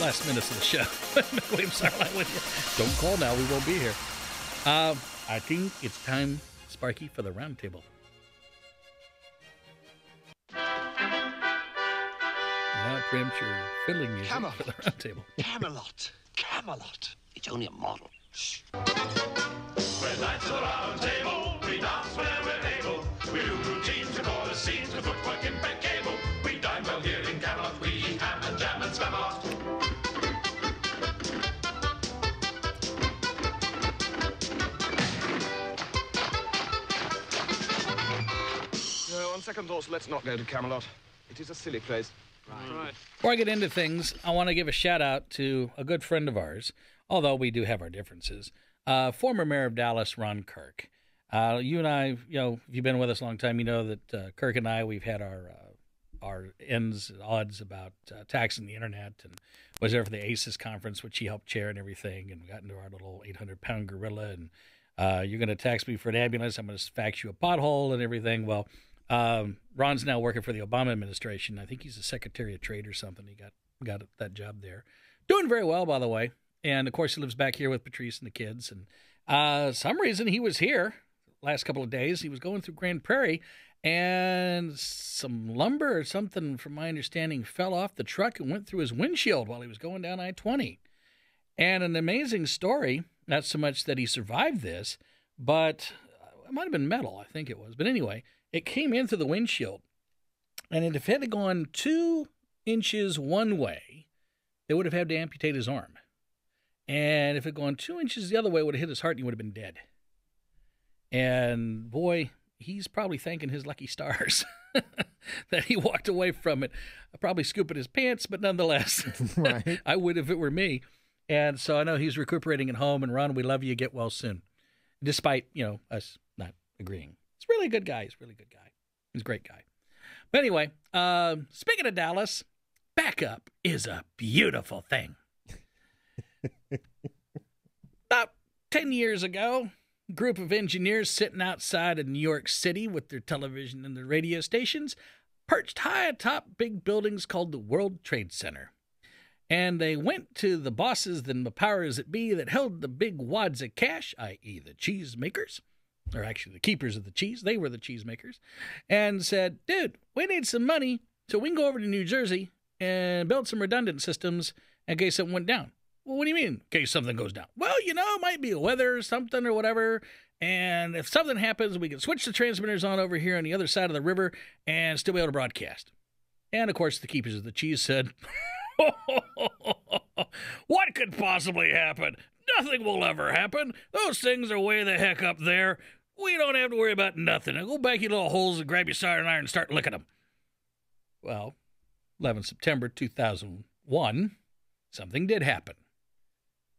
last minutes of the show. Mick Williams, Starline with you. Don't call now. We won't be here. I think it's time, Sparky, for the roundtable. Now preempt your fiddling music for the roundtable. Camelot. Camelot. It's only a model. Shh. We're knights of the round table. We dance where we're able. We do routines to call the scenes with footwork impeccable. We dine well here in Camelot. We eat ham and jam and Spamalot. On second thoughts, let's not go to Camelot. It is a silly place. Right. Before I get into things, I want to give a shout out to a good friend of ours, although we do have our differences. Former Mayor of Dallas, Ron Kirk. You and I, if you've been with us a long time, you know that Kirk and I, we've had our ends and odds about taxing the internet, and was there for the ACES conference, which he helped chair and everything, and we got into our little 800-pound gorilla, and you're going to tax me for an ambulance, I'm going to fax you a pothole and everything. Well, Ron's now working for the Obama administration. I think he's the Secretary of Trade or something. He got that job there. Doing very well, by the way. And, of course, he lives back here with Patrice and the kids. And some reason he was here last couple of days. He was going through Grand Prairie, and some lumber or something, from my understanding, fell off the truck and went through his windshield while he was going down I-20. And an amazing story, not so much that he survived this, but it might have been metal, I think it was. But anyway, it came in through the windshield, and if it had gone 2 inches one way, they would have had to amputate his arm. And if it had gone 2 inches the other way, it would have hit his heart and he would have been dead. And boy, he's probably thanking his lucky stars that he walked away from it. Probably scooping his pants, but nonetheless, Right. I would if it were me. And so I know he's recuperating at home. And Ron, we love you. Get well soon, despite us not agreeing. He's really a good guy. He's a really good guy. He's a great guy. But anyway, speaking of Dallas, backup is a beautiful thing. About 10 years ago, a group of engineers sitting outside of New York City with their television and their radio stations, perched high atop big buildings called the World Trade Center. And they went to the bosses and the powers that be that held the big wads of cash, i.e. the cheese makers, or actually the keepers of the cheese, they were the cheese makers, and said, dude, we need some money so we can go over to New Jersey and build some redundant systems in case something went down. Well, what do you mean, in case something goes down? Well, it might be weather or something or whatever, and if something happens, we can switch the transmitters on over here on the other side of the river and still be able to broadcast. And, of course, the keepers of the cheese said, what could possibly happen? Nothing will ever happen. Those things are way the heck up there. We don't have to worry about nothing. Now go back your little holes and grab your soldering iron and start licking them. Well, 11 September 2001, something did happen.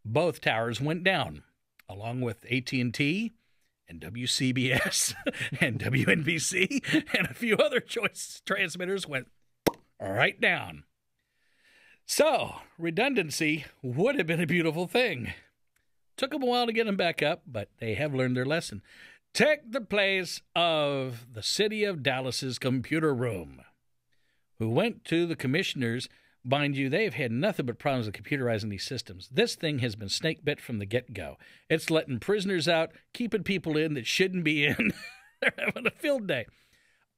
Both towers went down, along with AT&T and WCBS and WNBC, and a few other choice transmitters went right down. So, redundancy would have been a beautiful thing. Took them a while to get them back up, but they have learned their lesson. Take the place of the city of Dallas's computer room, who went to the commissioners. Mind you, they've had nothing but problems with computerizing these systems. This thing has been snake bit from the get-go. It's letting prisoners out, keeping people in that shouldn't be in. They're having a field day.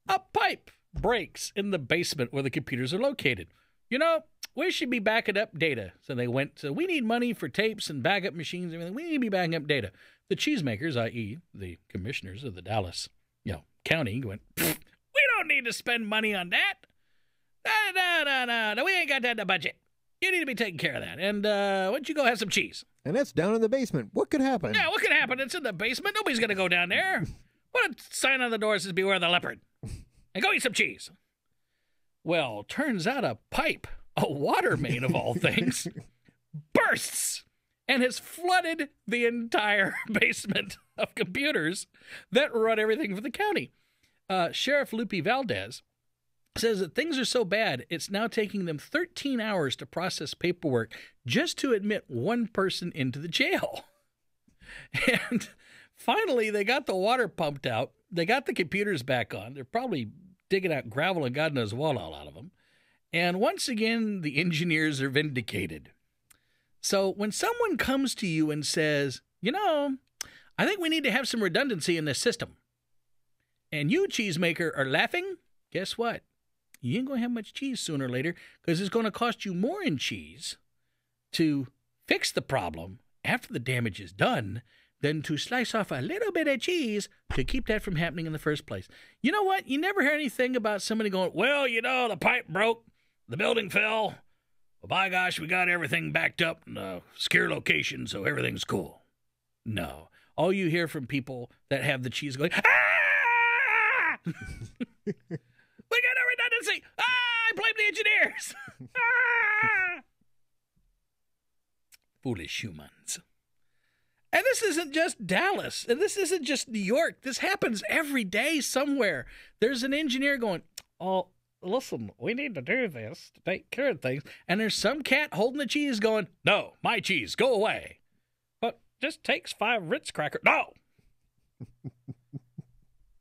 A pipe breaks in the basement where the computers are located. We should be backing up data. So they went, we need money for tapes and backup machines and everything. We need to be backing up data. The cheesemakers, i.e. the commissioners of the Dallas county, went, we don't need to spend money on that. No, we ain't got that in the budget. You need to be taking care of that. And why don't you go have some cheese? And that's down in the basement. What could happen? Yeah, what could happen? It's in the basement. Nobody's going to go down there. What a sign on the door says, beware the leopard. And go eat some cheese. Well, turns out a pipe, a water main of all things, bursts and has flooded the entire basement of computers that run everything for the county. Sheriff Lupe Valdez says that things are so bad, it's now taking them 13 hours to process paperwork just to admit one person into the jail. And finally, they got the water pumped out. They got the computers back on. They're probably digging out gravel and God knows what all out of them. And once again, the engineers are vindicated. So when someone comes to you and says, I think we need to have some redundancy in this system, and you, cheesemaker, are laughing, guess what? You ain't going to have much cheese sooner or later, because it's going to cost you more in cheese to fix the problem after the damage is done than to slice off a little bit of cheese to keep that from happening in the first place. You know what? You never hear anything about somebody going, well, the pipe broke, the building fell. Well, by gosh, we got everything backed up in a secure location, so everything's cool. No. All you hear from people that have the cheese going, ah! We got no redundancy. I blame the engineers. Ah! Foolish humans. And this isn't just Dallas, and this isn't just New York. This happens every day somewhere. There's an engineer going, oh, listen, we need to do this to take care of things. And there's some cat holding the cheese going, no, my cheese, go away. But just takes 5 Ritz crackers. No.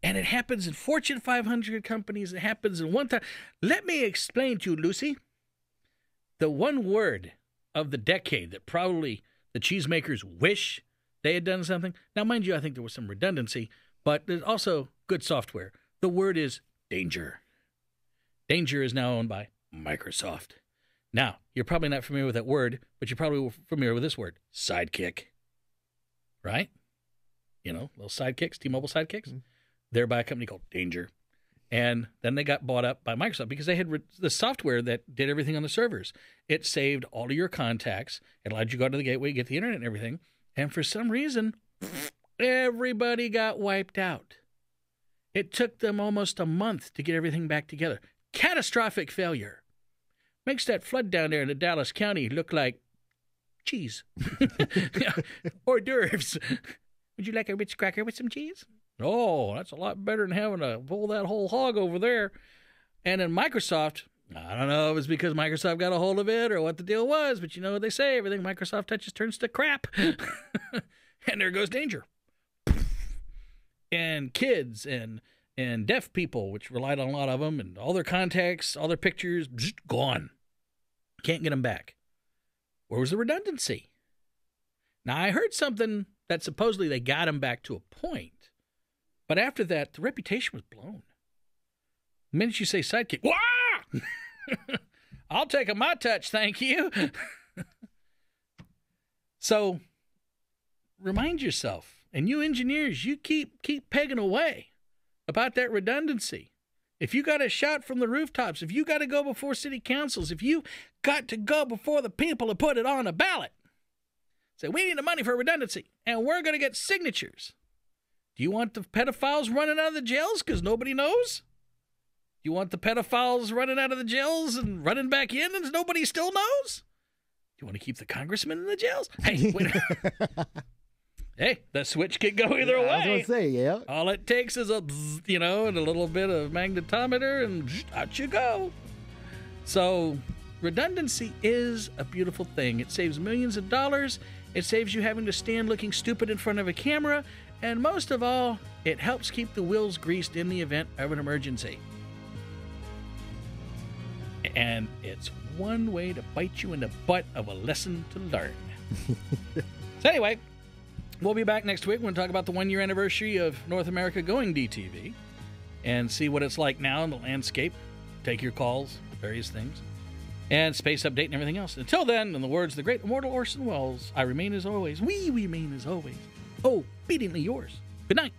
And it happens in Fortune 500 companies. It happens in one time. Let me explain to you, Lucy, the one word of the decade that probably the cheesemakers wish they had done something. Now, mind you, I think there was some redundancy, but there's also good software. The word is danger. Danger is now owned by Microsoft. Now, you're probably not familiar with that word, but you're probably familiar with this word, sidekick. Right? Little sidekicks, T-Mobile sidekicks. Mm-hmm. They're by a company called Danger. And then they got bought up by Microsoft because they had the software that did everything on the servers. It saved all of your contacts. It allowed you to go to the gateway, get the internet and everything. And for some reason, everybody got wiped out. It took them almost a month to get everything back together. Catastrophic failure. Makes that flood down there in the Dallas County look like cheese. Hors d'oeuvres. Would you like a Ritz cracker with some cheese? Oh, that's a lot better than having to pull that whole hog over there. And then Microsoft, I don't know if it's because Microsoft got a hold of it or what the deal was, but you know what they say, everything Microsoft touches turns to crap. And there goes Danger. And kids and deaf people, which relied on a lot of them, and all their contacts, all their pictures, gone. Can't get them back. Where was the redundancy? Now, I heard something that supposedly they got them back to a point. But after that, the reputation was blown. The minute you say sidekick, wah! I'll take a my touch, thank you. So, remind yourself, and you engineers, you keep pegging away about that redundancy. If you got to shout from the rooftops, if you got to go before city councils, if you got to go before the people and put it on a ballot, say, we need the money for redundancy, and we're going to get signatures. Do you want the pedophiles running out of the jails because nobody knows? Do you want the pedophiles running out of the jails and running back in and nobody still knows? Do you want to keep the congressmen in the jails? Hey, wait. Hey, the switch could go either way. I was going to say, yeah. All it takes is a bzz, and a little bit of magnetometer, and out you go. So redundancy is a beautiful thing. It saves millions of dollars. It saves you having to stand looking stupid in front of a camera. And most of all, it helps keep the wheels greased in the event of an emergency. And it's one way to bite you in the butt of a lesson to learn. So anyway, we'll be back next week. We're going to talk about the 1-year anniversary of North America going DTV and see what it's like now in the landscape. Take your calls, various things, and space update and everything else. Until then, in the words of the great immortal Orson Welles, I remain as always. We remain as always. Oh, beatingly yours. Good night.